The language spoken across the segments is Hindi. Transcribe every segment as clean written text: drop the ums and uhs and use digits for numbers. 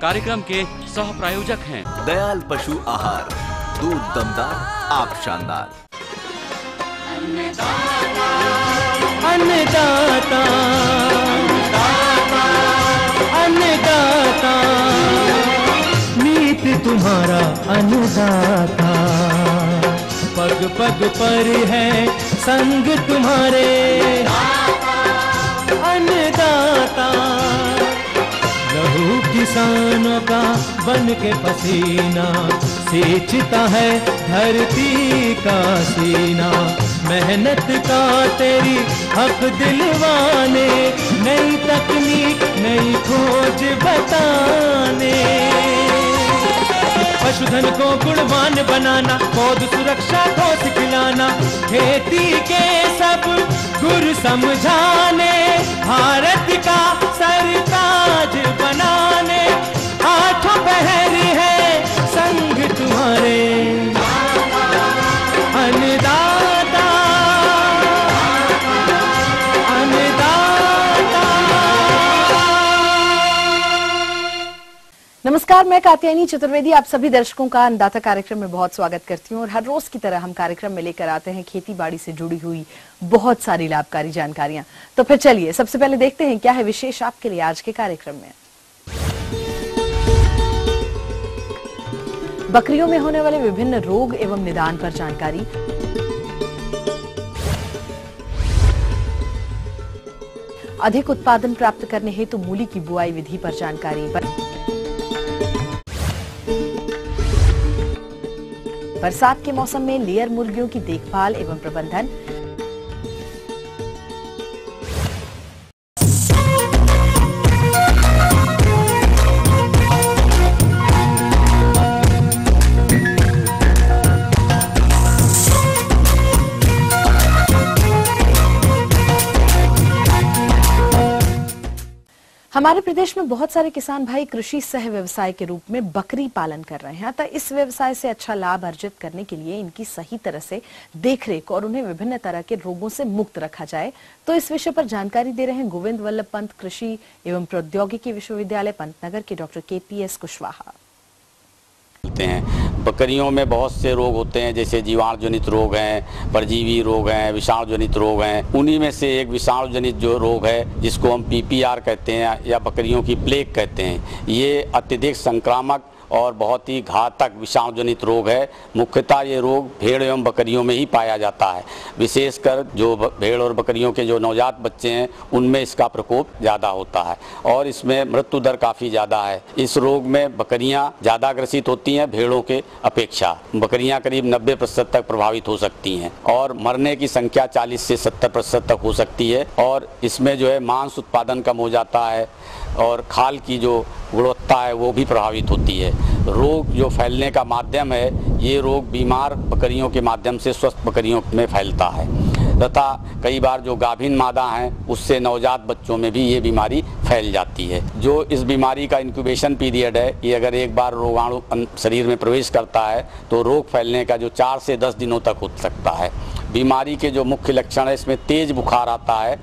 कार्यक्रम के सह प्रायोजक हैं दयाल पशु आहार, दूध दमदार, आप शानदार। अन्नदाता अन्नदाता नीत तुम्हारा अन्नदाता, पग पग पर है संग तुम्हारे अन्नदाता। लहू किसानों का बन के पसीना सींचता है धरती का सीना, मेहनत का तेरी हक दिलवाने, नई तकनीक नई खोज बताने। पशुधन को गुणवान बनाना, पौध सुरक्षा को सिखलाना, खेती के सब गुर समझाने, भारत का सरताज बनाने, आठों पहर है संग तुम्हारे अन्नदाता अन्नदाता। नमस्कार, मैं कात्यायनी चतुर्वेदी आप सभी दर्शकों का अन्नदाता कार्यक्रम में बहुत स्वागत करती हूँ। और हर रोज की तरह हम कार्यक्रम में लेकर आते हैं खेती बाड़ी से जुड़ी हुई बहुत सारी लाभकारी जानकारियां। तो फिर चलिए सबसे पहले देखते हैं क्या है विशेष आपके लिए आज के कार्यक्रम में। बकरियों में होने वाले विभिन्न रोग एवं निदान पर जानकारी, अधिक उत्पादन प्राप्त करने हेतु मूली की बुआई विधि पर जानकारी, बरसात के मौसम में लेयर मुर्गियों की देखभाल एवं प्रबंधन, हमारे प्रदेश में बहुत सारे किसान भाई कृषि सह व्यवसाय के रूप में बकरी पालन कर रहे हैं। अतः इस व्यवसाय से अच्छा लाभ अर्जित करने के लिए इनकी सही तरह से देखरेख और उन्हें विभिन्न तरह के रोगों से मुक्त रखा जाए, तो इस विषय पर जानकारी दे रहे हैं गोविंद वल्लभ पंत कृषि एवं प्रौद्योगिकी विश्वविद्यालय पंतनगर के डॉक्टर KPS कुशवाहा। हैं बकरियों में बहुत से रोग होते हैं, जैसे जीवाणु जनित रोग हैं, परजीवी रोग हैं, विषाणु जनित रोग हैं। उन्हीं में से एक विषाणु जनित जो रोग है जिसको हम PPR कहते हैं या बकरियों की प्लेग कहते हैं, ये अत्यधिक संक्रामक और बहुत ही घातक विषाणु जनित रोग है। मुख्यतः ये रोग भेड़ एवं बकरियों में ही पाया जाता है। विशेषकर जो भेड़ और बकरियों के जो नवजात बच्चे हैं उनमें इसका प्रकोप ज़्यादा होता है और इसमें मृत्यु दर काफ़ी ज़्यादा है। इस रोग में बकरियां ज़्यादा ग्रसित होती हैं भेड़ों के अपेक्षा। बकरियां करीब 90% तक प्रभावित हो सकती हैं और मरने की संख्या 40 से 70% तक हो सकती है। और इसमें जो है मांस उत्पादन कम हो जाता है और खाल की जो गुणवत्ता है वो भी प्रभावित होती है। रोग जो फैलने का माध्यम है, ये रोग बीमार बकरियों के माध्यम से स्वस्थ बकरियों में फैलता है तथा कई बार जो गाभिन मादा हैं उससे नवजात बच्चों में भी ये बीमारी फैल जाती है। जो इस बीमारी का इंक्यूबेशन पीरियड है, ये अगर एक बार रोगाणु शरीर में प्रवेश करता है तो रोग फैलने का जो 4 से 10 दिनों तक हो सकता है। बीमारी के जो मुख्य लक्षण है, इसमें तेज बुखार आता है,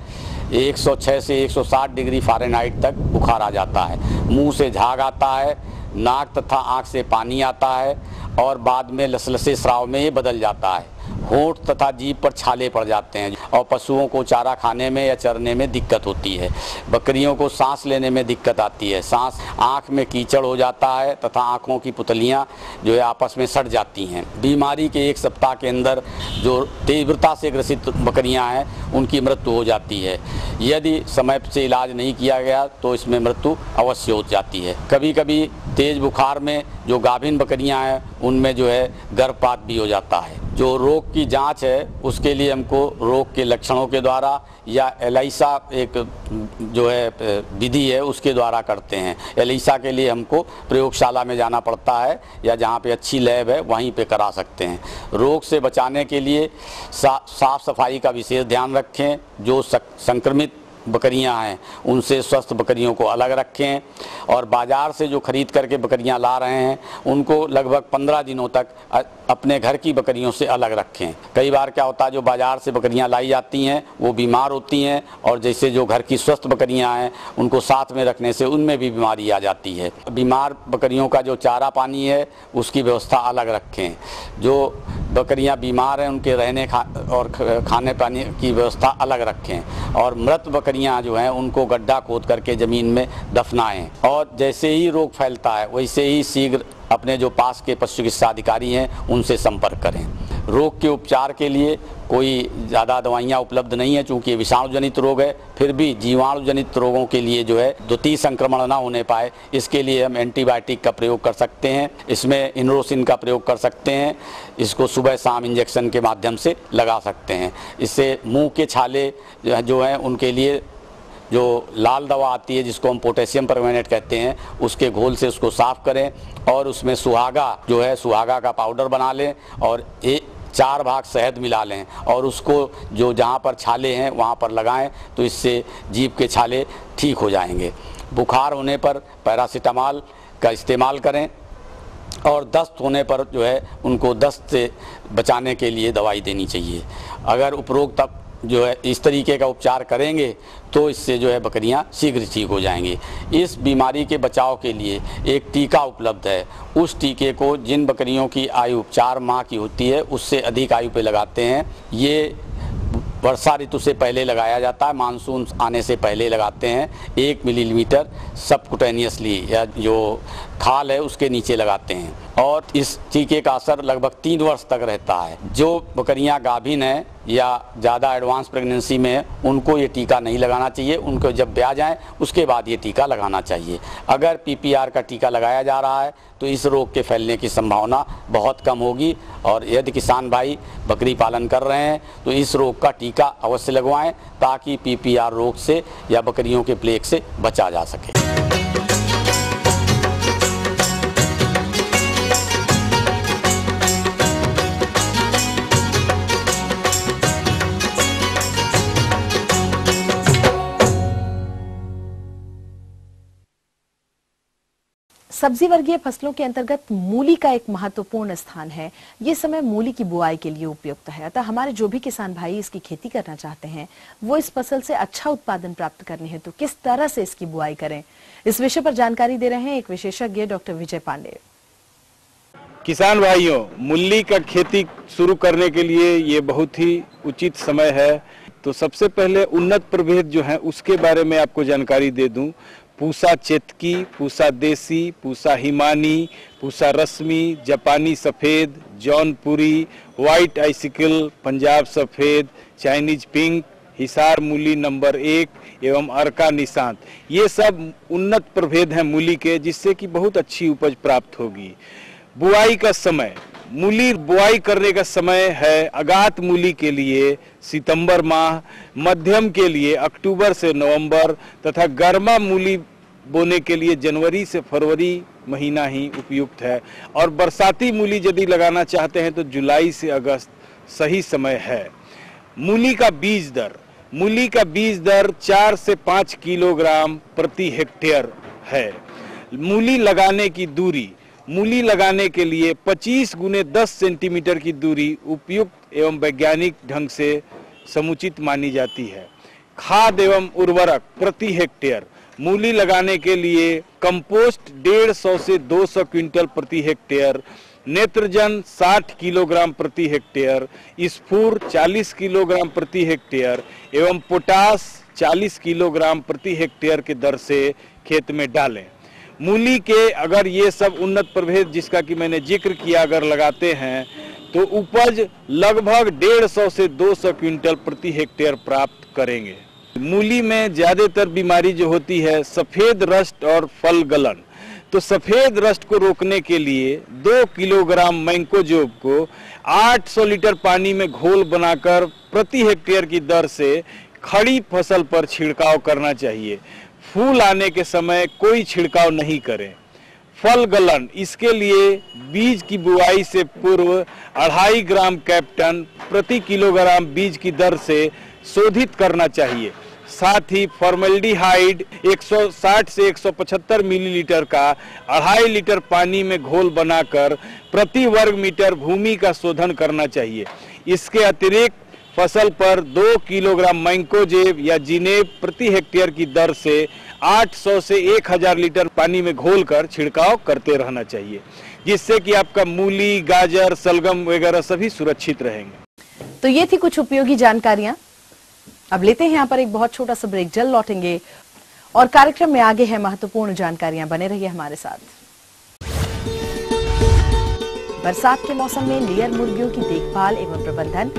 106 से 160 डिग्री फ़ारेनहाइट तक बुखार आ जाता है, मुंह से झाग आता है, नाक तथा आँख से पानी आता है और बाद में लसलसे स्राव में ये बदल जाता है। होंठ तथा जीभ पर छाले पड़ जाते हैं और पशुओं को चारा खाने में या चरने में दिक्कत होती है। बकरियों को सांस लेने में दिक्कत आती है, सांस आँख में कीचड़ हो जाता है तथा आँखों की पुतलियाँ जो है आपस में सट जाती हैं। बीमारी के 1 सप्ताह के अंदर जो तीव्रता से ग्रसित बकरियाँ हैं उनकी मृत्यु हो जाती है। यदि समय से इलाज नहीं किया गया तो इसमें मृत्यु अवश्य हो जाती है। कभी कभी तेज बुखार में जो गाभिन बकरियां हैं उनमें जो है गर्भपात भी हो जाता है। जो रोग की जांच है उसके लिए हमको रोग के लक्षणों के द्वारा या एलिसा एक जो है विधि है उसके द्वारा करते हैं। एलिसा के लिए हमको प्रयोगशाला में जाना पड़ता है या जहाँ पे अच्छी लैब है वहीं पे करा सकते हैं। रोग से बचाने के लिए साफ सफाई का विशेष ध्यान रखें। जो संक्रमित बकरियां हैं उनसे स्वस्थ बकरियों को अलग रखें, और बाज़ार से जो खरीद करके बकरियां ला रहे हैं उनको लगभग 15 दिनों तक अपने घर की बकरियों से अलग रखें। कई बार क्या होता है, जो बाज़ार से बकरियां लाई जाती हैं वो बीमार होती हैं, और जैसे जो घर की स्वस्थ बकरियां हैं उनको साथ में रखने से उनमें भी बीमारी आ जाती है। बीमार बकरियों का जो चारा पानी है उसकी व्यवस्था अलग रखें। जो बकरियां बीमार हैं उनके रहने और खाने पानी की व्यवस्था अलग रखें, और मृत बकरियां जो हैं उनको गड्ढा खोद करके ज़मीन में दफनाएं। और जैसे ही रोग फैलता है वैसे ही शीघ्र अपने जो पास के पशु चिकित्सा अधिकारी हैं उनसे संपर्क करें। रोग के उपचार के लिए कोई ज़्यादा दवाइयाँ उपलब्ध नहीं है, चूँकि विषाणु जनित रोग है। फिर भी जीवाणु जनित रोगों के लिए जो है द्वितीय संक्रमण ना होने पाए इसके लिए हम एंटीबायोटिक का प्रयोग कर सकते हैं। इसमें इनरोसिन का प्रयोग कर सकते हैं। इसको सुबह शाम इंजेक्शन के माध्यम से लगा सकते हैं। इससे मुँह के छाले जो हैं उनके लिए जो लाल दवा आती है जिसको हम पोटेशियम परमैंगनेट कहते हैं उसके घोल से उसको साफ़ करें, और उसमें सुहागा जो है सुहागा का पाउडर बना लें और 4 भाग शहद मिला लें, और उसको जो जहाँ पर छाले हैं वहाँ पर लगाएं, तो इससे जीभ के छाले ठीक हो जाएंगे। बुखार होने पर पैरासीटामॉल का इस्तेमाल करें, और दस्त होने पर जो है उनको दस्त से बचाने के लिए दवाई देनी चाहिए। अगर उपरोक्त जो है इस तरीके का उपचार करेंगे तो इससे जो है बकरियां शीघ्र ठीक हो जाएंगी। इस बीमारी के बचाव के लिए एक टीका उपलब्ध है। उस टीके को जिन बकरियों की आयु 4 माह की होती है उससे अधिक आयु पे लगाते हैं। ये वर्षा ऋतु से पहले लगाया जाता है, मानसून आने से पहले लगाते हैं। 1 मिलीमीटर सबकुटेनियसली या जो खाल है उसके नीचे लगाते हैं, और इस टीके का असर लगभग 3 वर्ष तक रहता है। जो बकरियां गाभिन हैं या ज़्यादा एडवांस प्रेगनेंसी में है उनको ये टीका नहीं लगाना चाहिए। उनको जब ब्याह जाए उसके बाद ये टीका लगाना चाहिए। अगर PPR का टीका लगाया जा रहा है तो इस रोग के फैलने की संभावना बहुत कम होगी। और यदि किसान भाई बकरी पालन कर रहे हैं तो इस रोग का टीका अवश्य लगवाएं ताकि PPR रोग से या बकरियों के प्लेग से बचा जा सके। सब्जी वर्गीय फसलों के अंतर्गत मूली का एक महत्वपूर्ण स्थान है। ये समय मूली की बुआई के लिए उपयुक्त है। अतः हमारे जो भी किसान भाई इसकी खेती करना चाहते हैं वो इस फसल से अच्छा उत्पादन प्राप्त करने हेतु किस तरह से इसकी बुआई करें, इस विषय पर जानकारी दे रहे हैं एक विशेषज्ञ डॉक्टर विजय पांडे। किसान भाइयों, मूली का खेती शुरू करने के लिए ये बहुत ही उचित समय है। तो सबसे पहले उन्नत प्रभेद जो है उसके बारे में आपको जानकारी दे दूं। पूसा चेतकी, पूसा देसी, पूसा हिमानी, पूसा रश्मि, जापानी सफ़ेद, जौनपुरी, व्हाइट आइसिकल, पंजाब सफ़ेद, चाइनीज पिंक, हिसार मूली नंबर 1 एवं अर्का निशांत, ये सब उन्नत प्रभेद हैं मूली के, जिससे कि बहुत अच्छी उपज प्राप्त होगी। बुआई का समय, मूली बुआई करने का समय है अगात मूली के लिए सितंबर माह, मध्यम के लिए अक्टूबर से नवंबर तथा गर्मा मूली बोने के लिए जनवरी से फरवरी महीना ही उपयुक्त है। और बरसाती मूली यदि लगाना चाहते हैं तो जुलाई से अगस्त सही समय है। मूली का बीज दर, मूली का बीज दर 4 से 5 किलोग्राम प्रति हेक्टेयर है। मूली लगाने की दूरी, मूली लगाने के लिए 25 गुने 10 सेंटीमीटर की दूरी उपयुक्त एवं वैज्ञानिक ढंग से समुचित मानी जाती है। खाद एवं उर्वरक प्रति हेक्टेयर, मूली लगाने के लिए कंपोस्ट 150 से 200 क्विंटल प्रति हेक्टेयर, नेत्रजन 60 किलोग्राम प्रति हेक्टेयर, स्फूर 40 किलोग्राम प्रति हेक्टेयर एवं पोटास 40 किलोग्राम प्रति हेक्टेयर के दर से खेत में डालें। मूली के अगर ये सब उन्नत प्रभेद जिसका कि मैंने जिक्र किया अगर लगाते हैं तो उपज लगभग 150 से 200 क्विंटल प्रति हेक्टेयर प्राप्त करेंगे। मूली में ज्यादातर बीमारी जो होती है सफेद रस्ट और फल गलन, तो सफेद रस्ट को रोकने के लिए 2 किलोग्राम मैंकोजोब को 800 लीटर पानी में घोल बनाकर प्रति हेक्टेयर की दर से खड़ी फसल पर छिड़काव करना चाहिए। फूल आने के समय कोई छिड़काव नहीं करें। फल गलन, इसके लिए बीज की बुआई से पूर्व 2.5 ग्राम कैप्टन प्रति किलोग्राम बीज की दर से शोधित करना चाहिए। साथ ही फॉर्मल्डिहाइड 160 से 175 मिलीलीटर का 2.5 लीटर पानी में घोल बनाकर प्रति वर्ग मीटर भूमि का शोधन करना चाहिए। इसके अतिरिक्त फसल पर 2 किलोग्राम मैंकोजेब या जिनेब प्रति हेक्टेयर की दर से 800 से 1000 लीटर पानी में घोलकर छिड़काव करते रहना चाहिए, जिससे कि आपका मूली, गाजर, सलगम वगैरह सभी सुरक्षित रहेंगे। तो ये थी कुछ उपयोगी जानकारियां। अब लेते हैं यहाँ पर एक बहुत छोटा सा ब्रेक, जल्द लौटेंगे और कार्यक्रम में आगे है महत्वपूर्ण जानकारियां। बने रहिए हमारे साथ। बरसात के मौसम में लेयर मुर्गियों की देखभाल एवं प्रबंधन।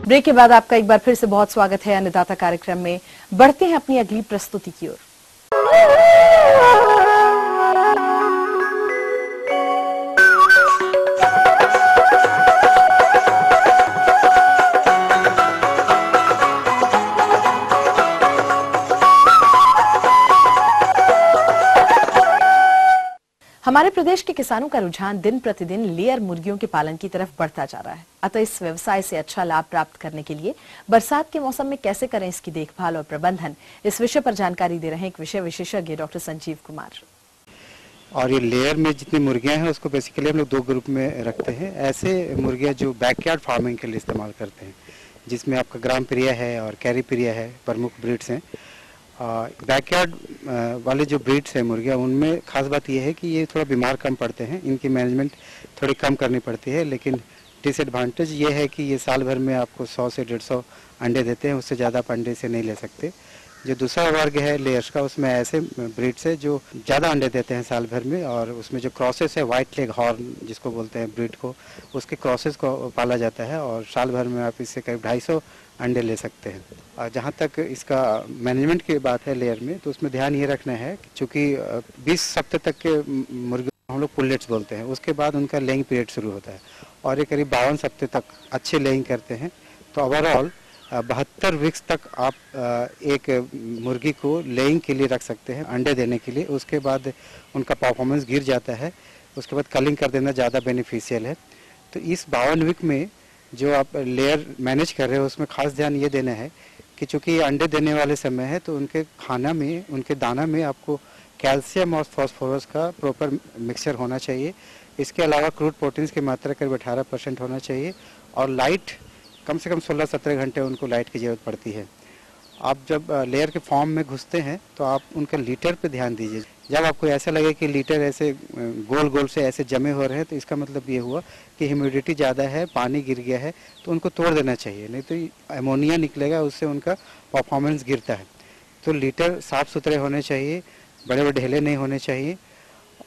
ब्रेक के बाद आपका एक बार फिर से बहुत स्वागत है अन्नदाता कार्यक्रम में। बढ़ते हैं अपनी अगली प्रस्तुति की ओर। हमारे प्रदेश के किसानों का रुझान दिन प्रतिदिन लेयर मुर्गियों के पालन की तरफ बढ़ता जा रहा है। अतः इस व्यवसाय से अच्छा लाभ प्राप्त करने के लिए बरसात के मौसम में कैसे करें इसकी देखभाल और प्रबंधन, इस विषय पर जानकारी दे रहे हैं एक विषय विशेषज्ञ डॉक्टर संजीव कुमार। और ये लेयर में जितनी मुर्गियां हैं उसको बेसिकली हम लोग 2 ग्रुप में रखते हैं। ऐसे मुर्गियां जो बैकयार्ड फार्मिंग के लिए इस्तेमाल करते हैं, जिसमें आपका ग्राम प्रिया है और कैरी प्रिया है, प्रमुख ब्रीड्स हैं। बैकयार्ड वाले जो ब्रीड्स हैं मुर्गियाँ, उनमें खास बात यह है कि ये थोड़ा बीमार कम पड़ते हैं, इनकी मैनेजमेंट थोड़ी कम करनी पड़ती है। लेकिन डिसएडवांटेज ये है कि ये साल भर में आपको 100 से 150 अंडे देते हैं, उससे ज़्यादा आप अंडे से नहीं ले सकते। जो दूसरा वर्ग है लेयर्स का, उसमें ऐसे ब्रीड्स है जो ज़्यादा अंडे देते हैं साल भर में, और उसमें जो क्रॉसेस है, वाइट लेग हॉर्न जिसको बोलते हैं ब्रीड को, उसके क्रॉसेस को पाला जाता है और साल भर में आप इससे करीब 250 अंडे ले सकते हैं। और जहाँ तक इसका मैनेजमेंट की बात है लेयर में, तो उसमें ध्यान ये रखना है कि चूँकि 20 हफ्ते तक के मुर्गे हम लोग पुलेट्स बोलते हैं, उसके बाद उनका लेइंग पीरियड शुरू होता है और ये करीब 52 हफ्ते तक अच्छे लेइंग करते हैं। तो ओवरऑल 72 वीक्स तक आप एक मुर्गी को लेइंग के लिए रख सकते हैं, अंडे देने के लिए। उसके बाद उनका परफॉर्मेंस गिर जाता है, उसके बाद कलिंग कर देना ज़्यादा बेनिफिशियल है। तो इस 52 वीक में जो आप लेयर मैनेज कर रहे हो, उसमें खास ध्यान ये देना है कि चूँकि ये अंडे देने वाले समय है, तो उनके खाना में, उनके दाना में आपको कैल्शियम और फास्फोरस का प्रॉपर मिक्सचर होना चाहिए। इसके अलावा क्रूड प्रोटीन्स की मात्रा करीब 18% होना चाहिए और लाइट कम से कम 16-17 घंटे उनको लाइट की ज़रूरत पड़ती है। आप जब लेयर के फॉर्म में घुसते हैं तो आप उनके लीटर पे ध्यान दीजिए। जब आपको ऐसा लगे कि लीटर ऐसे गोल गोल से ऐसे जमे हो रहे हैं, तो इसका मतलब ये हुआ कि ह्यूमिडिटी ज़्यादा है, पानी गिर गया है, तो उनको तोड़ देना चाहिए, नहीं तो अमोनिया निकलेगा, उससे उनका परफॉर्मेंस गिरता है। तो लीटर साफ़ सुथरे होने चाहिए, बड़े बड़े ढेले नहीं होने चाहिए।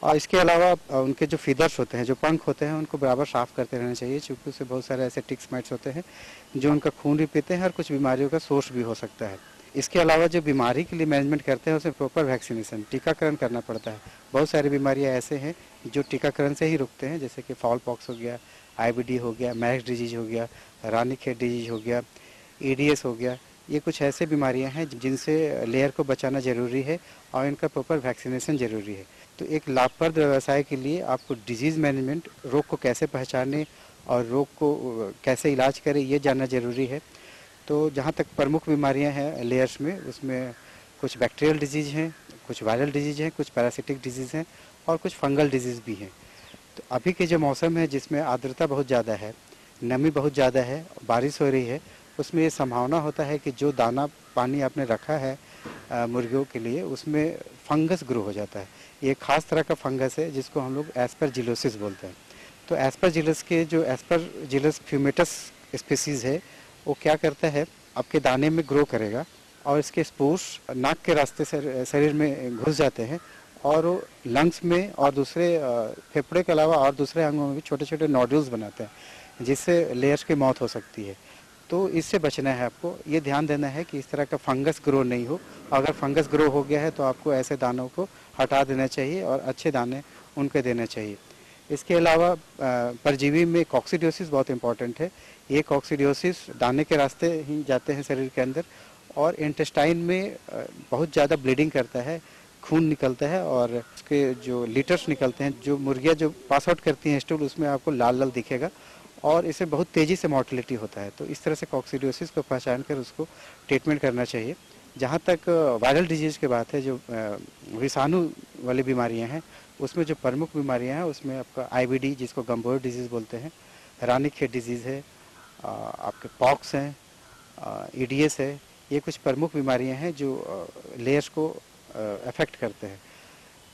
और इसके अलावा उनके जो फीदर्स होते हैं, जो पंख होते हैं, उनको बराबर साफ़ करते रहना चाहिए, क्योंकि उससे बहुत सारे ऐसे टिक्स माइट्स होते हैं जो उनका खून भी पीते हैं और कुछ बीमारियों का सोर्स भी हो सकता है। इसके अलावा जो बीमारी के लिए मैनेजमेंट करते हैं, उसमें प्रॉपर वैक्सीनेशन, टीकाकरण करना पड़ता है। बहुत सारी बीमारियां ऐसे हैं जो टीकाकरण से ही रुकते हैं, जैसे कि फॉल पॉक्स हो गया, IBD हो गया, मैक्स डिजीज हो गया, रानीखेत डिजीज हो गया, EDS हो गया। ये कुछ ऐसे बीमारियां हैं जिनसे लेयर को बचाना ज़रूरी है और इनका प्रॉपर वैक्सीनेशन ज़रूरी है। तो एक लाभप्रद व्यवसाय के लिए आपको डिजीज़ मैनेजमेंट, रोग को कैसे पहचाने और रोग को कैसे इलाज करें, ये जानना ज़रूरी है। तो जहाँ तक प्रमुख बीमारियां हैं लेयर्स में, उसमें कुछ बैक्टीरियल डिजीज़ हैं, कुछ वायरल डिजीज़ हैं, कुछ पैरासिटिक डिजीज़ हैं और कुछ फंगल डिजीज़ भी हैं। तो अभी के जो मौसम है, जिसमें आर्द्रता बहुत ज़्यादा है, नमी बहुत ज़्यादा है, बारिश हो रही है, उसमें ये संभावना होता है कि जो दाना पानी आपने रखा है मुर्गियों के लिए, उसमें फंगस ग्रो हो जाता है। ये खास तरह का फंगस है जिसको हम लोग एस्परजिलोसिस बोलते हैं। तो एस्परजिलस के जो एस्परजिलस फ्यूमेटस स्पीसीज़ है, वो क्या करता है, आपके दाने में ग्रो करेगा और इसके स्पोर्स नाक के रास्ते से शरीर में घुस जाते हैं और वो लंग्स में और दूसरे फेफड़े के अलावा और दूसरे अंगों में भी छोटे छोटे नोड्यूल्स बनाते हैं, जिससे लेयर्स की मौत हो सकती है। तो इससे बचना है आपको, ये ध्यान देना है कि इस तरह का फंगस ग्रो नहीं हो। अगर फंगस ग्रो हो गया है तो आपको ऐसे दानों को हटा देना चाहिए और अच्छे दाने उनके देना चाहिए। इसके अलावा परजीवी में कॉक्सीडियोसिस बहुत इंपॉर्टेंट है। ये कॉक्सीडियोसिस दाने के रास्ते ही जाते हैं शरीर के अंदर और इंटेस्टाइन में बहुत ज़्यादा ब्लीडिंग करता है, खून निकलता है और उसके जो लीटर्स निकलते हैं, जो मुर्गियाँ जो पास आउट करती हैं स्टूल, उसमें आपको लाल लाल दिखेगा और इसे बहुत तेज़ी से मॉर्टिलिटी होता है। तो इस तरह से कॉक्सीडियोसिस को पहचान कर उसको ट्रीटमेंट करना चाहिए। जहाँ तक वायरल डिजीज़ की बात है, जो विषाणु वाली बीमारियाँ हैं, उसमें जो प्रमुख बीमारियाँ हैं उसमें आपका IBD जिसको गम्बोर डिजीज़ बोलते हैं, रानीखेत डिजीज़ है, आपके पॉक्स हैं, EDS है। ये कुछ प्रमुख बीमारियां हैं जो लेयर्स को अफेक्ट करते हैं।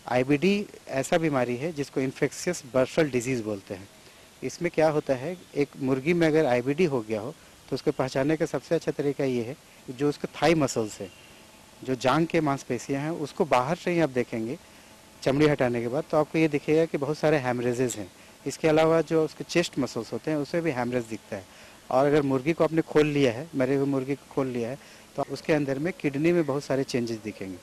IBD ऐसा बीमारी है जिसको इन्फेक्शियस बर्सल डिजीज़ बोलते हैं। इसमें क्या होता है, एक मुर्गी में अगर IBD हो गया हो तो उसको पहचानने का सबसे अच्छा तरीका ये है, जो उसके थाई मसल्स है, जो जांग के मांसपेशियां हैं, उसको बाहर से ही आप देखेंगे चमड़ी हटाने के बाद, तो आपको ये दिखेगा कि बहुत सारे हैमरेजेस हैं। इसके अलावा जो उसके चेस्ट मसल्स होते हैं उसमें भी हैमरेज दिखता है। और अगर मुर्गी को आपने खोल लिया है, मरे हुए मुर्गी को खोल लिया है, तो उसके अंदर में किडनी में बहुत सारे चेंजेस दिखेंगे,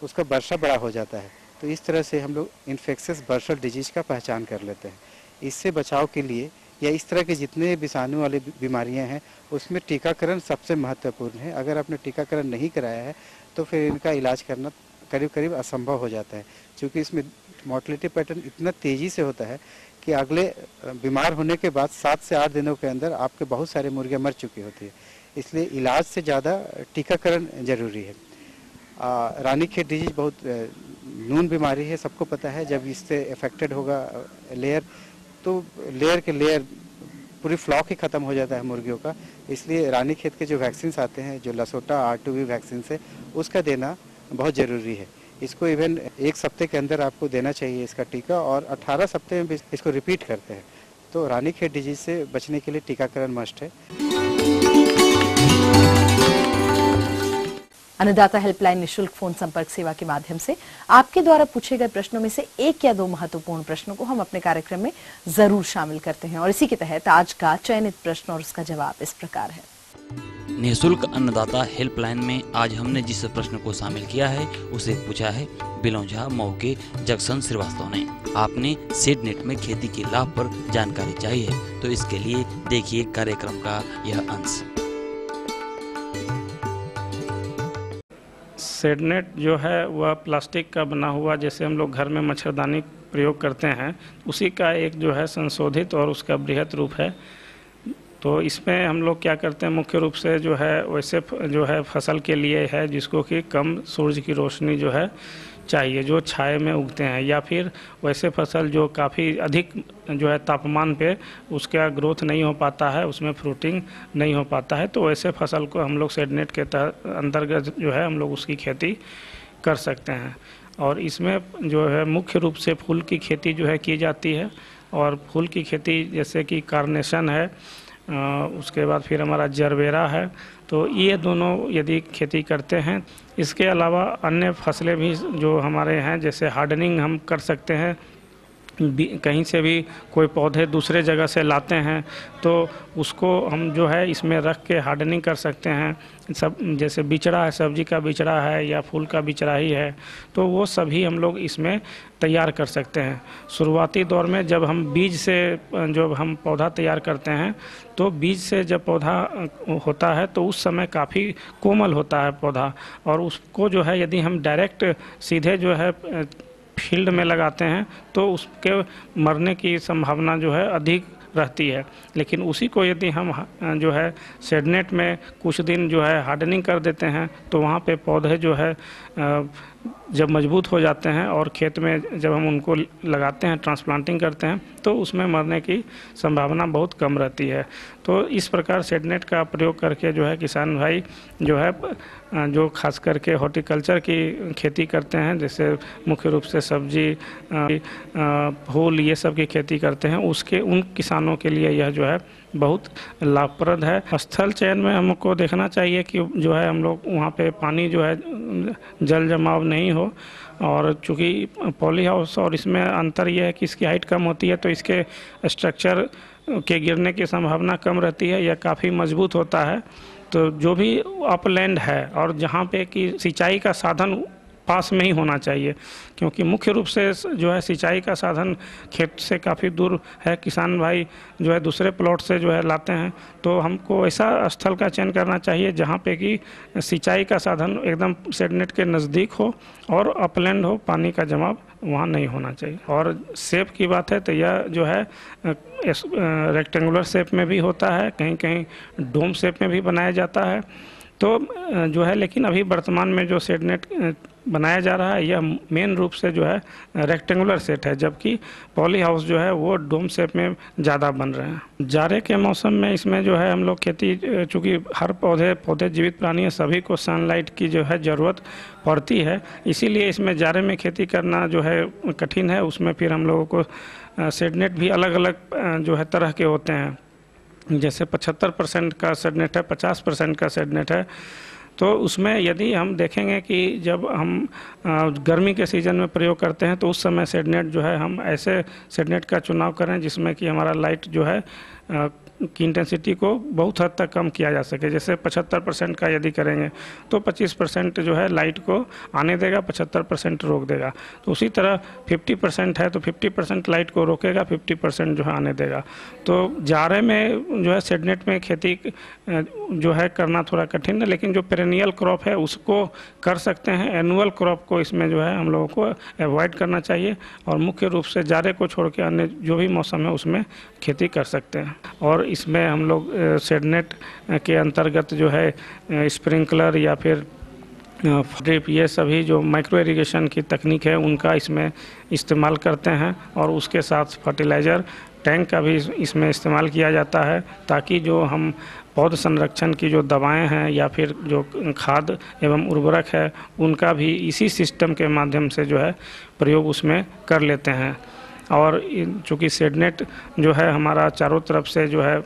उसका बर्सा बड़ा हो जाता है। तो इस तरह से हम लोग इन्फेक्शियस बर्सल डिजीज का पहचान कर लेते हैं। इससे बचाव के लिए या इस तरह के जितने विषाणु वाली बीमारियां हैं उसमें टीकाकरण सबसे महत्वपूर्ण है। अगर आपने टीकाकरण नहीं कराया है तो फिर इनका इलाज करना करीब करीब असंभव हो जाता है, क्योंकि इसमें मोर्टेलिटी पैटर्न इतना तेज़ी से होता है कि अगले बीमार होने के बाद 7 से 8 दिनों के अंदर आपके बहुत सारे मुर्गियाँ मर चुकी होती है। इसलिए इलाज से ज़्यादा टीकाकरण जरूरी है। रानीखेत डिजीज बहुत नून बीमारी है, सबको पता है। जब इससे अफेक्टेड होगा लेयर, तो लेयर के लेयर पूरी फ्लॉक ही ख़त्म हो जाता है मुर्गियों का। इसलिए रानीखेत के जो वैक्सीन आते हैं, जो लसोटा R2V वैक्सीन है, उसका देना बहुत ज़रूरी है। इसको इवन 1 सप्ते के अंदर आपको देना चाहिए इसका टीका, और 18 सप्ते में भी इसको रिपीट करते हैं। तो रानीखेत डिजीज से बचने के लिए टीकाकरण मस्ट है। अन्नदाता हेल्पलाइन निशुल्क फोन संपर्क सेवा के माध्यम से आपके द्वारा पूछे गए प्रश्नों में से 1 या 2 महत्वपूर्ण प्रश्नों को हम अपने कार्यक्रम में जरूर शामिल करते हैं, और इसी के तहत आज का चयनित प्रश्न और उसका जवाब इस प्रकार है। निःशुल्क अन्नदाता हेल्पलाइन में आज हमने जिस प्रश्न को शामिल किया है उसे पूछा है बिलौंझा मऊ के जक्सन श्रीवास्तव ने। आपने सीडनेट में खेती के लाभ पर जानकारी चाहिए, तो इसके लिए देखिए कार्यक्रम का यह अंश। सीडनेट जो है वह प्लास्टिक का बना हुआ, जैसे हम लोग घर में मच्छरदानी प्रयोग करते हैं, उसी का एक जो है संशोधित और उसका बृहत रूप है। तो इसमें हम लोग क्या करते हैं, मुख्य रूप से जो है वैसे जो है फसल के लिए है जिसको कि कम सूरज की रोशनी जो है चाहिए, जो छाए में उगते हैं, या फिर वैसे फसल जो काफ़ी अधिक जो है तापमान पे उसका ग्रोथ नहीं हो पाता है, उसमें फ्रूटिंग नहीं हो पाता है, तो वैसे फसल को हम लोग सीडनेट के अंतर्गत जो है हम लोग उसकी खेती कर सकते हैं। और इसमें जो है मुख्य रूप से फूल की खेती जो है की जाती है, और फूल की खेती जैसे कि कार्नेशन है, उसके बाद फिर हमारा जरबेरा है, तो ये दोनों यदि खेती करते हैं। इसके अलावा अन्य फसलें भी जो हमारे हैं, जैसे हार्डनिंग हम कर सकते हैं, कहीं से भी कोई पौधे दूसरे जगह से लाते हैं तो उसको हम जो है इसमें रख के हार्डनिंग कर सकते हैं। सब जैसे बिचड़ा है, सब्जी का बिचड़ा है या फूल का बिचड़ा ही है, तो वो सभी हम लोग इसमें तैयार कर सकते हैं। शुरुआती दौर में जब हम बीज से जब हम पौधा तैयार करते हैं, तो बीज से जब पौधा होता है तो उस समय काफ़ी कोमल होता है पौधा, और उसको जो है यदि हम डायरेक्ट सीधे जो है फील्ड में लगाते हैं तो उसके मरने की संभावना जो है अधिक रहती है। लेकिन उसी को यदि हम जो है सीडनेट में कुछ दिन जो है हार्डनिंग कर देते हैं, तो वहाँ पे पौधे जो है जब मजबूत हो जाते हैं और खेत में जब हम उनको लगाते हैं, ट्रांसप्लांटिंग करते हैं, तो उसमें मरने की संभावना बहुत कम रहती है। तो इस प्रकार सीडनेट का प्रयोग करके जो है किसान भाई जो है जो खास करके हॉर्टिकल्चर की खेती करते हैं, जैसे मुख्य रूप से सब्जी, फूल, ये सब की खेती करते हैं, उसके उन किसानों के लिए यह जो है बहुत लाभप्रद है। स्थल चयन में हमको देखना चाहिए कि जो है हम लोग वहाँ पे पानी जो है जल जमाव नहीं हो, और चूँकि पॉली हाउस और इसमें अंतर यह है कि इसकी हाइट कम होती है तो इसके स्ट्रक्चर के गिरने की संभावना कम रहती है, या काफ़ी मजबूत होता है। तो जो भी अपलैंड है और जहाँ पे कि सिंचाई का साधन पास में ही होना चाहिए, क्योंकि मुख्य रूप से जो है सिंचाई का साधन खेत से काफ़ी दूर है। किसान भाई जो है दूसरे प्लॉट से जो है लाते हैं, तो हमको ऐसा स्थल का चयन करना चाहिए जहाँ पे कि सिंचाई का साधन एकदम सेडनेट के नज़दीक हो और अपलैंड हो, पानी का जमाव वहाँ नहीं होना चाहिए। और शेप की बात है तो यह जो है रेक्टेंगुलर शेप में भी होता है, कहीं कहीं डोम शेप में भी बनाया जाता है। तो जो है लेकिन अभी वर्तमान में जो सेडनेट बनाया जा रहा है यह मेन रूप से जो है रेक्टेंगुलर सेट है, जबकि पॉली हाउस जो है वो डोम शेप में ज़्यादा बन रहे हैं। जाड़े के मौसम में इसमें जो है हम लोग खेती, चूँकि हर पौधे जीवित प्राणी है, सभी को सनलाइट की जो है ज़रूरत पड़ती है, इसीलिए इसमें जाड़े में खेती करना जो है कठिन है। उसमें फिर हम लोगों को सेडनेट भी अलग अलग जो है तरह के होते हैं, जैसे 75% का सेडनेट है, 50% का सेडनेट है। तो उसमें यदि हम देखेंगे कि जब हम गर्मी के सीज़न में प्रयोग करते हैं तो उस समय सेडनेट जो है हम ऐसे सेडनेट का चुनाव करें जिसमें कि हमारा लाइट जो है की इंटेंसिटी को बहुत हद तक कम किया जा सके। जैसे 75% का यदि करेंगे तो 25% जो है लाइट को आने देगा, 75% रोक देगा। तो उसी तरह 50% है तो 50% लाइट को रोकेगा, 50% जो है आने देगा। तो जाड़े में जो है सेडनेट में खेती जो है करना थोड़ा कठिन है, लेकिन जो पेरेनियल क्रॉप है उसको कर सकते हैं। एनुअल क्रॉप को इसमें जो है हम लोगों को अवॉइड करना चाहिए और मुख्य रूप से जाड़े को छोड़ के अन्य जो भी मौसम है उसमें खेती कर सकते हैं। और इसमें हम लोग सेडनेट के अंतर्गत जो है स्प्रिंकलर या फिर ड्रिप, ये सभी जो माइक्रो इरिगेशन की तकनीक है उनका इसमें इस्तेमाल करते हैं। और उसके साथ फर्टिलाइज़र टैंक का भी इसमें इस्तेमाल किया जाता है, ताकि जो हम पौध संरक्षण की जो दवाएं हैं या फिर जो खाद एवं उर्वरक है उनका भी इसी सिस्टम के माध्यम से जो है प्रयोग उसमें कर लेते हैं। और चूँकि सेडनेट जो है हमारा चारों तरफ से जो है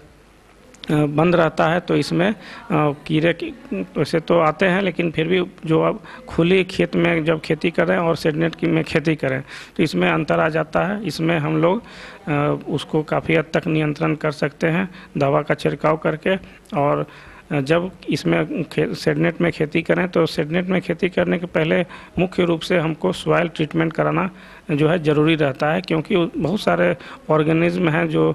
बंद रहता है, तो इसमें कीड़े वैसे तो आते हैं, लेकिन फिर भी जो अब खुली खेत में जब खेती करें और सेडनेट की में खेती करें तो इसमें अंतर आ जाता है। इसमें हम लोग उसको काफ़ी हद तक नियंत्रण कर सकते हैं दवा का छिड़काव करके। और जब इसमें सेडनेट में खेती करें तो सेडनेट में खेती करने के पहले मुख्य रूप से हमको सॉइल ट्रीटमेंट कराना जो है ज़रूरी रहता है, क्योंकि बहुत सारे ऑर्गेनिज्म हैं जो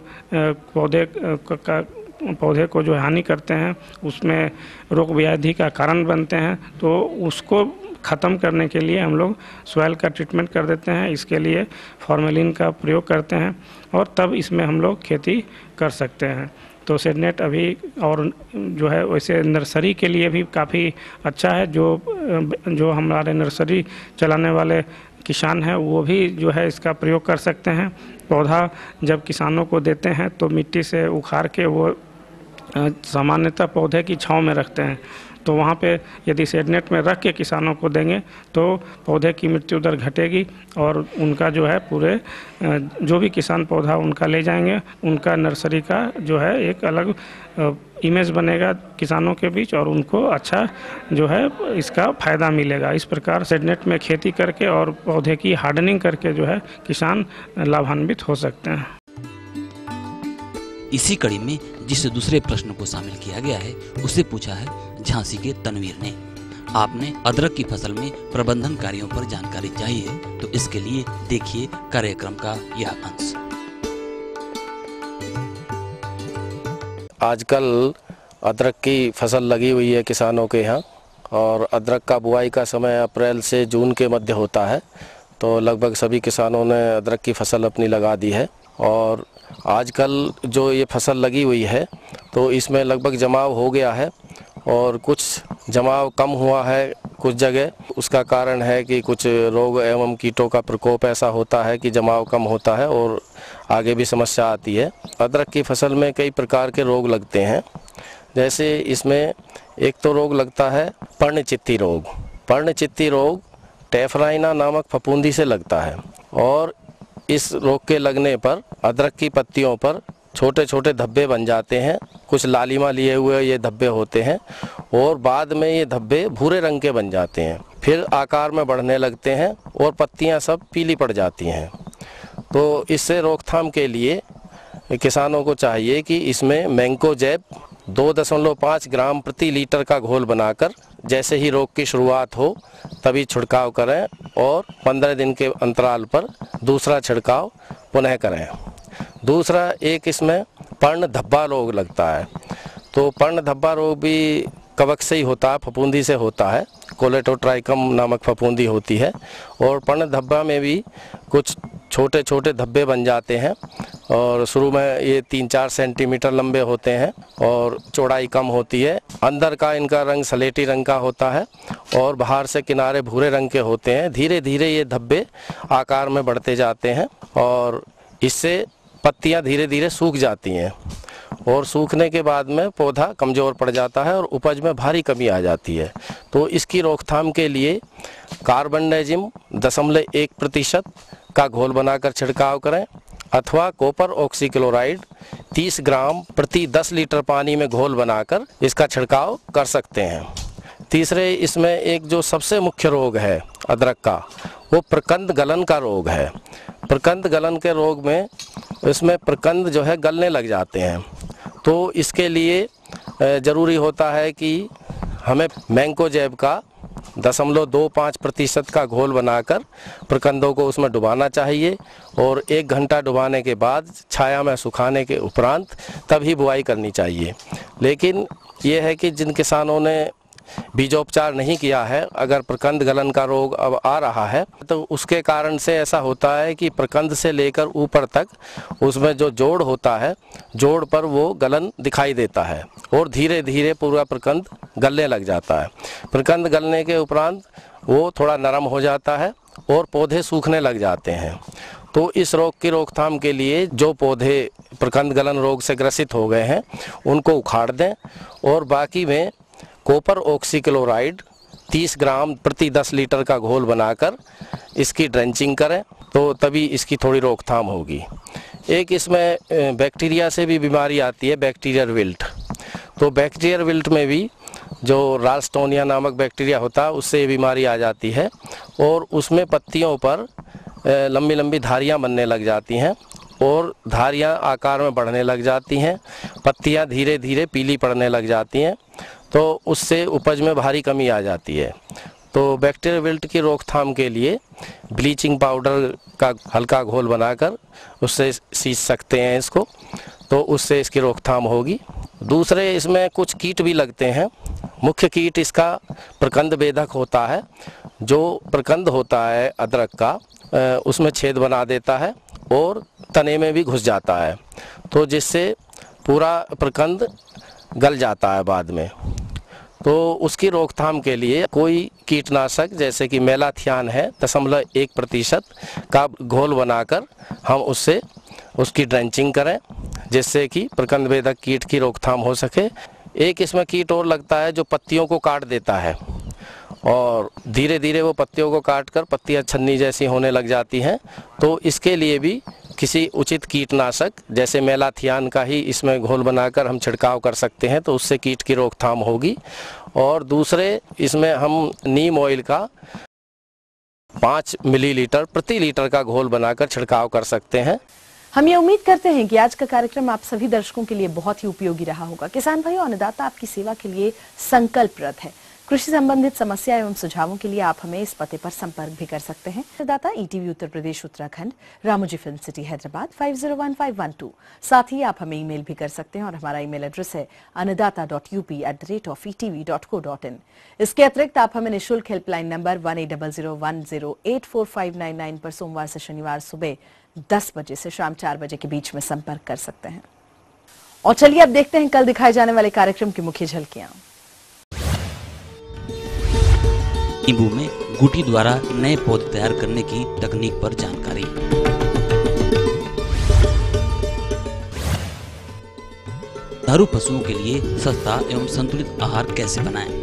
पौधे को जो हानि करते हैं, उसमें रोग व्याधि का कारण बनते हैं। तो उसको ख़त्म करने के लिए हम लोग सॉइल का ट्रीटमेंट कर देते हैं। इसके लिए फॉर्मेलिन का प्रयोग करते हैं और तब इसमें हम लोग खेती कर सकते हैं। तो सेडनेट अभी और जो है वैसे नर्सरी के लिए भी काफ़ी अच्छा है। जो हमारे नर्सरी चलाने वाले किसान हैं वो भी जो है इसका प्रयोग कर सकते हैं। पौधा जब किसानों को देते हैं तो मिट्टी से उखाड़ के वो सामान्यतः पौधे की छांव में रखते हैं, तो वहाँ पे यदि सेडनेट में रख के किसानों को देंगे तो पौधे की मृत्यु दर घटेगी और उनका जो है पूरे जो भी किसान पौधा उनका ले जाएंगे उनका नर्सरी का जो है एक अलग इमेज बनेगा किसानों के बीच और उनको अच्छा जो है इसका फ़ायदा मिलेगा। इस प्रकार सेडनेट में खेती करके और पौधे की हार्डनिंग करके जो है किसान लाभान्वित हो सकते हैं। इसी कड़ी में जिस दूसरे प्रश्न को शामिल किया गया है उसे पूछा है झांसी के तनवीर ने। आपने अदरक की फसल में प्रबंधन कार्यों पर जानकारी चाहिए तो इसके लिए देखिए कार्यक्रम का यह अंश। आजकल अदरक की फसल लगी हुई है किसानों के यहाँ और अदरक का बुआई का समय अप्रैल से जून के मध्य होता है, तो लगभग सभी किसानों ने अदरक की फसल अपनी लगा दी है। और आजकल जो ये फसल लगी हुई है तो इसमें लगभग जमाव हो गया है और कुछ जमाव कम हुआ है कुछ जगह। उसका कारण है कि कुछ रोग एवं कीटों का प्रकोप ऐसा होता है कि जमाव कम होता है और आगे भी समस्या आती है। अदरक की फसल में कई प्रकार के रोग लगते हैं, जैसे इसमें एक तो रोग लगता है पर्णचित्ती रोग। पर्णचित्ती रोग टेफ्राइना नामक फफूंदी से लगता है और इस रोग के लगने पर अदरक की पत्तियों पर छोटे छोटे धब्बे बन जाते हैं। कुछ लालिमा लिए हुए ये धब्बे होते हैं और बाद में ये धब्बे भूरे रंग के बन जाते हैं, फिर आकार में बढ़ने लगते हैं और पत्तियां सब पीली पड़ जाती हैं। तो इससे रोकथाम के लिए किसानों को चाहिए कि इसमें मैंकोजेब 2.5 ग्राम प्रति लीटर का घोल बनाकर जैसे ही रोग की शुरुआत हो तभी छिड़काव करें और 15 दिन के अंतराल पर दूसरा छिड़काव पुनः करें। दूसरा एक इसमें पर्ण धब्बा रोग लगता है। तो पर्ण धब्बा रोग भी कवक से ही होता है, फफूंदी से होता है। कोलेटोट्राइकम नामक फफूंदी होती है और पर्ण धब्बा में भी कुछ छोटे छोटे धब्बे बन जाते हैं और शुरू में ये 3-4 सेंटीमीटर लंबे होते हैं और चौड़ाई कम होती है। अंदर का इनका रंग सलेटी रंग का होता है और बाहर से किनारे भूरे रंग के होते हैं। धीरे धीरे ये धब्बे आकार में बढ़ते जाते हैं और इससे पत्तियां धीरे धीरे सूख जाती हैं और सूखने के बाद में पौधा कमज़ोर पड़ जाता है और उपज में भारी कमी आ जाती है। तो इसकी रोकथाम के लिए कार्बनडाजिम 0.1% का घोल बनाकर छिड़काव करें अथवा कॉपर ऑक्सीक्लोराइड 30 ग्राम प्रति 10 लीटर पानी में घोल बनाकर इसका छिड़काव कर सकते हैं। तीसरे इसमें एक जो सबसे मुख्य रोग है अदरक का, वो प्रकंद गलन का रोग है। प्रकंद गलन के रोग में इसमें प्रकंद जो है गलने लग जाते हैं। तो इसके लिए ज़रूरी होता है कि हमें मैंकोजेब का 0.25% का घोल बनाकर प्रकंदों को उसमें डुबाना चाहिए और 1 घंटा डुबाने के बाद छाया में सुखाने के उपरांत तभी बुआई करनी चाहिए। लेकिन ये है कि जिन किसानों ने बीजोपचार नहीं किया है, अगर प्रकंद गलन का रोग अब आ रहा है तो उसके कारण से ऐसा होता है कि प्रकंद से लेकर ऊपर तक उसमें जो जोड़ होता है, जोड़ पर वो गलन दिखाई देता है और धीरे धीरे पूरा प्रकंद गलने लग जाता है। प्रकंद गलने के उपरांत वो थोड़ा नरम हो जाता है और पौधे सूखने लग जाते हैं। तो इस रोग की रोकथाम के लिए जो पौधे प्रकंद गलन रोग से ग्रसित हो गए हैं उनको उखाड़ दें और बाकी में कॉपर ऑक्सीक्लोराइड 30 ग्राम प्रति 10 लीटर का घोल बनाकर इसकी ड्रेंचिंग करें तो तभी इसकी थोड़ी रोकथाम होगी। एक इसमें बैक्टीरिया से भी बीमारी आती है, बैक्टीरियल विल्ट। तो बैक्टीरियल विल्ट में भी जो राल्स्टोनिया नामक बैक्टीरिया होता है उससे ये बीमारी आ जाती है और उसमें पत्तियों पर लंबी लंबी धारियाँ बनने लग जाती हैं और धारियाँ आकार में बढ़ने लग जाती हैं, पत्तियाँ धीरे धीरे पीली पड़ने लग जाती हैं। तो उससे उपज में भारी कमी आ जाती है। तो बैक्टीरियल विल्ट की रोकथाम के लिए ब्लीचिंग पाउडर का हल्का घोल बनाकर उससे सींच सकते हैं इसको, तो उससे इसकी रोकथाम होगी। दूसरे इसमें कुछ कीट भी लगते हैं। मुख्य कीट इसका प्रकंद बेधक होता है। जो प्रकंद होता है अदरक का उसमें छेद बना देता है और तने में भी घुस जाता है, तो जिससे पूरा प्रकंद गल जाता है बाद में। तो उसकी रोकथाम के लिए कोई कीटनाशक जैसे कि मेलाथियान है 0.1% का घोल बनाकर हम उससे उसकी ड्रेंचिंग करें जिससे कि प्रकंद बेधक कीट की रोकथाम हो सके। एक इसमें कीट और लगता है जो पत्तियों को काट देता है और धीरे धीरे वो पत्तियों को काटकर पत्तियां छन्नी जैसी होने लग जाती हैं। तो इसके लिए भी किसी उचित कीटनाशक जैसे मेलाथियान का ही इसमें घोल बनाकर हम छिड़काव कर सकते हैं, तो उससे कीट की रोकथाम होगी। और दूसरे इसमें हम नीम ऑयल का 5 मिलीलीटर प्रति लीटर का घोल बनाकर छिड़काव कर सकते हैं। हम ये उम्मीद करते हैं कि आज का कार्यक्रम आप सभी दर्शकों के लिए बहुत ही उपयोगी रहा होगा। किसान भाई और अन्नदाता आपकी सेवा के लिए संकल्परत है। कृषि संबंधित समस्या एवं सुझावों के लिए आप हमें इस पते पर संपर्क भी कर सकते हैं। अन्नदाता ETV Uttar Pradesh Uttarakhand, Ramoji film city Hyderabad 501512। साथ ही आप हमें ईमेल भी कर सकते हैं और हमारा ईमेल एड्रेस है annadaata.up@etv.co.in। इसके अतिरिक्त आप हमें निःशुल्क हेल्पलाइन नंबर 180010845999 पर सोमवार से शनिवार सुबह 10 बजे से शाम 4 बजे के बीच में संपर्क कर सकते हैं। और चलिए अब देखते हैं कल दिखाए जाने वाले कार्यक्रम की मुख्य झलकियां। नींबू में गुटी द्वारा नए पौधे तैयार करने की तकनीक पर जानकारी। दुधारू पशुओं के लिए सस्ता एवं संतुलित आहार कैसे बनाएं?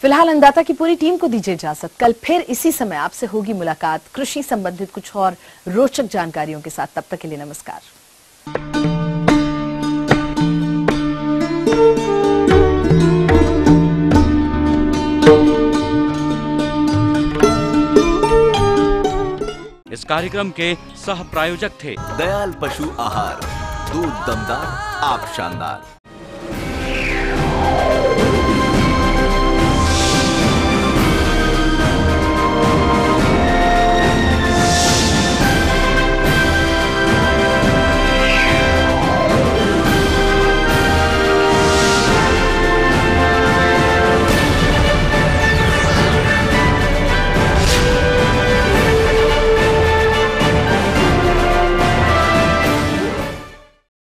फिलहाल अन्नदाता की पूरी टीम को दीजिए इजाजत। कल फिर इसी समय आपसे होगी मुलाकात कृषि संबंधित कुछ और रोचक जानकारियों के साथ। तब तक के लिए नमस्कार। इस कार्यक्रम के सह प्रायोजक थे दयाल पशु आहार, दूध दमदार, आप शानदार।